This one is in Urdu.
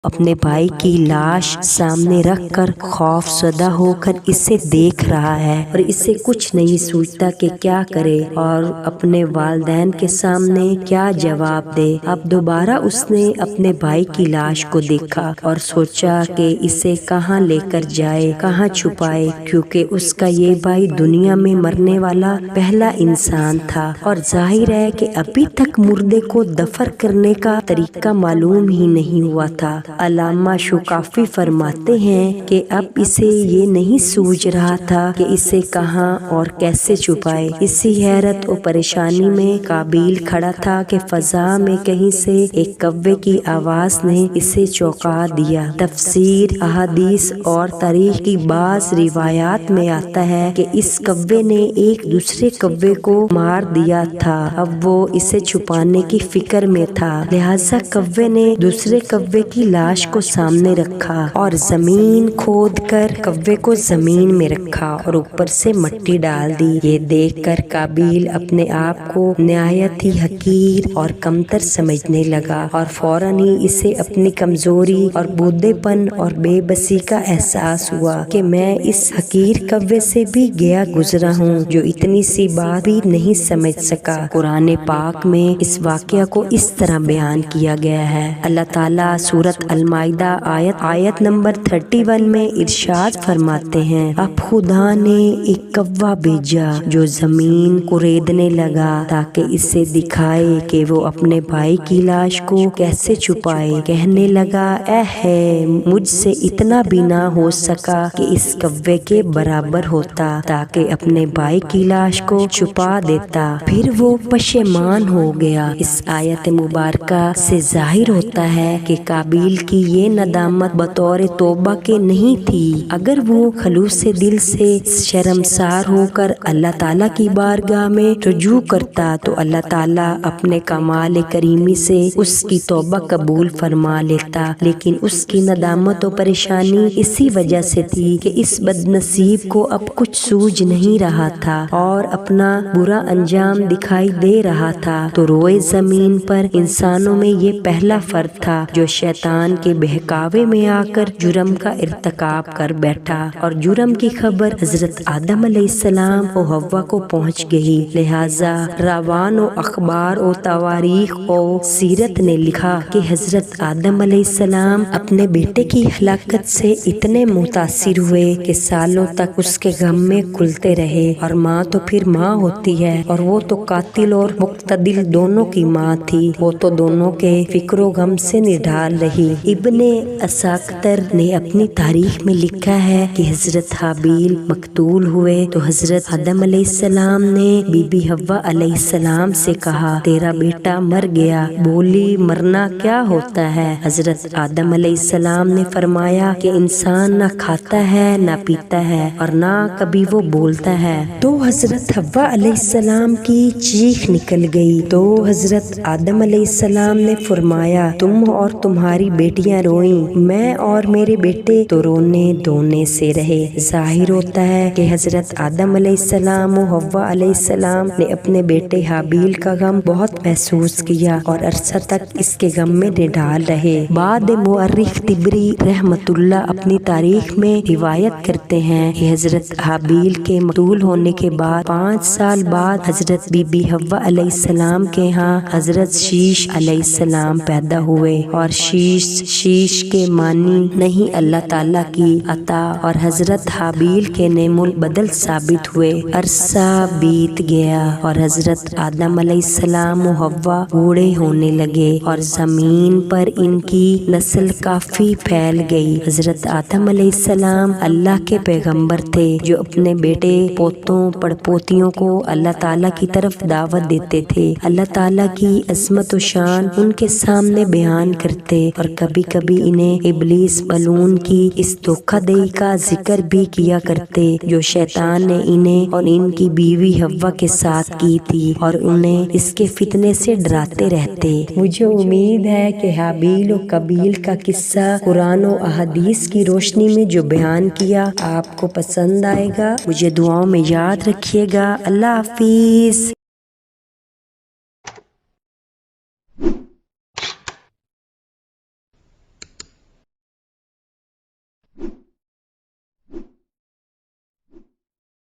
اپنے بھائی کی لاش سامنے رکھ کر خوف زدہ ہو کر اسے دیکھ رہا ہے اور اسے کچھ نہیں سوچتا کہ کیا کرے اور اپنے والدین کے سامنے کیا جواب دے۔ اب دوبارہ اس نے اپنے بھائی کی لاش کو دیکھا اور سوچا کہ اسے کہاں لے کر جائے، کہاں چھپائے، کیونکہ اس کا یہ بھائی دنیا میں مرنے والا پہلا انسان تھا اور ظاہر ہے کہ ابھی تک مردے کو دفن کرنے کا طریقہ معلوم ہی نہیں ہوا تھا۔ علامہ شوکافی فرماتے ہیں کہ اب اسے یہ نہیں سوچ رہا تھا کہ اسے کہاں اور کیسے چھپائے۔ اسی حیرت و پریشانی میں قابیل کھڑا تھا کہ فضا میں کہیں سے ایک کوے کی آواز نے اسے چونکا دیا۔ تفسیر، احادیث اور تاریخ کی بعض روایات میں آتا ہے کہ اس کوے نے ایک دوسرے کوے کو مار دیا تھا۔ اب وہ اسے چھپانے کی فکر میں تھا، لہٰذا کوے نے دوسرے کوے کی لاش کو سامنے رکھا اور زمین کھود کر کوے کو زمین میں رکھا اور اوپر سے مٹی ڈال دی۔ یہ دیکھ کر قابیل اپنے آپ کو نہایت ہی حقیر اور کمتر سمجھنے لگا اور فوراً ہی اسے اپنی کمزوری اور بودھے پن اور بے بسی کا احساس ہوا کہ میں اس حقیر کوے سے بھی گیا گزرا ہوں جو اتنی سی بات بھی نہیں سمجھ سکا۔ قرآن پاک میں اس واقعہ کو اس طرح بیان کیا گیا ہے۔ اللہ تعالیٰ سورۃ المائدہ آیت نمبر 31 میں ارشاد فرماتے ہیں، اب خدا نے ایک کوا بھیجا جو زمین کو ریدنے لگا تاکہ اسے دکھائے کہ وہ اپنے بھائی کی لاش کو کیسے چھپائے۔ کہنے لگا، اے ہے مجھ سے اتنا بھی نہ ہو سکا کہ اس کوے کے برابر ہوتا تاکہ اپنے بھائی کی لاش کو چھپا دیتا۔ پھر وہ پشیمان ہو گیا۔ اس آیت مبارکہ سے ظاہر ہوتا ہے کہ قابیل کی یہ ندامت بطور توبہ کے نہیں تھی۔ اگر وہ خلوص دل سے شرمسار ہو کر اللہ تعالیٰ کی بارگاہ میں رجوع کرتا تو اللہ تعالیٰ اپنے کمال کریمی سے اس کی توبہ قبول فرما لیتا، لیکن اس کی ندامت و پریشانی اسی وجہ سے تھی کہ اس بد نصیب کو اب کچھ سوج نہیں رہا تھا اور اپنا برا انجام دکھائی دے رہا تھا۔ تو روئے زمین پر انسانوں میں یہ پہلا فرد تھا جو شیطان کے بہکاوے میں آ کر جرم کا ارتکاب کر بیٹھا اور جرم کی خبر حضرت آدم علیہ السلام و حوا کو پہنچ گئی۔ لہٰذا روان و اخبار و تواریخ و سیرت نے لکھا کہ حضرت آدم علیہ السلام اپنے بیٹے کی ہلاکت سے اتنے متاثر ہوئے کہ سالوں تک اس کے غم میں کھلتے رہے، اور ماں تو پھر ماں ہوتی ہے اور وہ تو قاتل اور مقتدل دونوں کی ماں تھی، وہ تو دونوں کے فکر و غم سے نڈھال رہی۔ ابن اساکر نے اپنی تاریخ میں لکھا ہے کہ حضرت حابیل مقتول ہوئے تو حضرت آدم علیہ السلام نے بی بی حوا علیہ السلام سے کہا، تیرا بیٹا مر گیا۔ بولی، مرنا کیا ہوتا ہے؟ حضرت آدم علیہ السلام نے فرمایا کہ انسان نہ کھاتا ہے نہ پیتا ہے اور نہ کبھی وہ بولتا ہے۔ تو حضرت حوا علیہ السلام کی چیخ نکل گئی تو حضرت آدم علیہ السلام نے فرمایا، تم اور تمہاری بیٹیاں روئیں، میں اور میرے بیٹے تو رونے دھونے سے رہے۔ ظاہر ہوتا ہے کہ حضرت آدم علیہ السلام و حوا علیہ السلام نے اپنے بیٹے حابیل کا غم بہت محسوس کیا اور عرصہ تک اس کے غم میں نڈھال رہے۔ بعد مورخ طبری رحمۃ اللہ اپنی تاریخ میں روایت کرتے ہیں کہ حضرت حابیل کے مقتول ہونے کے بعد 5 سال بعد حضرت بی بی حوا علیہ السلام کے ہاں حضرت شیش علیہ السلام پیدا ہوئے، اور شیش کے معنی نہیں اللہ تعالیٰ کی عطا، اور حضرت حابیل کے نعم البدل ثابت ہوئے۔ عرصہ بیت گیا اور حضرت آدم علیہ السلام و حوا بوڑھے ہونے لگے اور زمین پر ان کی نسل کافی پھیل گئی۔ حضرت آدم علیہ السلام اللہ کے پیغمبر تھے جو اپنے بیٹے، پوتوں، پڑپوتیوں کو اللہ تعالیٰ کی طرف دعوت دیتے تھے، اللہ تعالیٰ کی عظمت و شان ان کے سامنے بیان کرتے، اور کبھی کبھی انہیں ابلیس ملعون کی اس دھوکہ دہی کا ذکر بھی کیا کرتے جو شیطان نے انہیں اور ان کی بیوی حوا کے ساتھ کی تھی، اور انہیں اس کے فتنے سے ڈراتے رہتے۔ مجھے امید ہے کہ حابیل و قابیل کا قصہ قرآن و احادیث کی روشنی میں جو بیان کیا آپ کو پسند آئے گا۔ مجھے دعاؤں میں یاد رکھیے گا۔ اللہ حافظ۔